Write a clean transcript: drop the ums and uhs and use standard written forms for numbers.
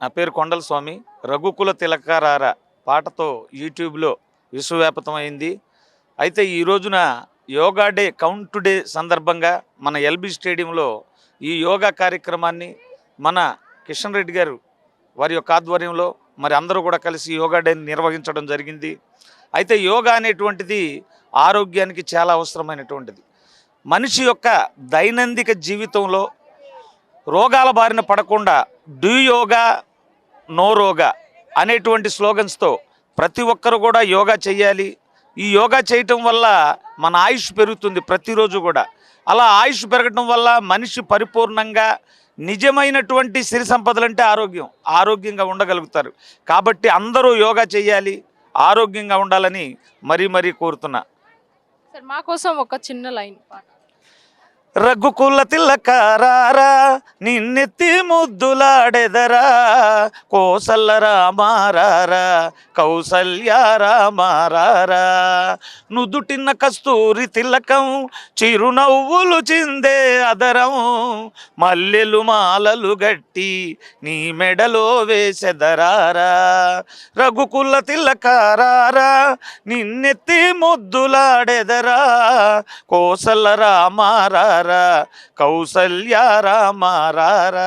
నా పేరు కొండల స్వామి. 'రఘుకుల తిలకరార' పాటతో యూట్యూబ్‌లో విశ్వవ్యాప్తమైంది. అయితే ఈ రోజున యోగా డే, కౌంట్ డే సందర్భంగా మన ఎల్బీ స్టేడియంలో ఈ యోగా కార్యక్రమాన్ని మన కిషన్ రెడ్డి గారు వారి యొక్క ఆధ్వర్యంలో మరి అందరూ కూడా కలిసి యోగా డేని నిర్వహించడం జరిగింది. అయితే యోగా అనేటువంటిది ఆరోగ్యానికి చాలా అవసరమైనటువంటిది. మనిషి యొక్క దైనందిక జీవితంలో రోగాల బారిన పడకుండా డూ యోగా నో రోగా అనేటువంటి స్లోగన్స్తో ప్రతి ఒక్కరు కూడా యోగా చేయాలి. ఈ యోగా చేయటం వల్ల మన ఆయుష్ పెరుగుతుంది ప్రతిరోజు కూడా. అలా ఆయుష్ పెరగటం వల్ల మనిషి పరిపూర్ణంగా నిజమైనటువంటి సిరి సంపదలు అంటే ఆరోగ్యంగా ఉండగలుగుతారు. కాబట్టి అందరూ యోగా చేయాలి, ఆరోగ్యంగా ఉండాలని మరీ కోరుతున్నా. సార్ మా కోసం ఒక చిన్న లైన్ పాట. రఘుకుల తిలకరారా నిన్నెత్తి ముద్దులాడెదరా, కోసల్ల రామారారా కౌసల్య రామారారా, నుదుటిన్న కస్తూరి తిలకం చిరునవ్వులు చిందే అదరం, మల్లెలు మాలలు గట్టి నీ మెడలో వేసెదరారా, రఘుకుల తిలకరారా నిన్నెత్తి ముద్దులాడెదరా, కోసల్ల రామారారా కౌసల్య రామారారా.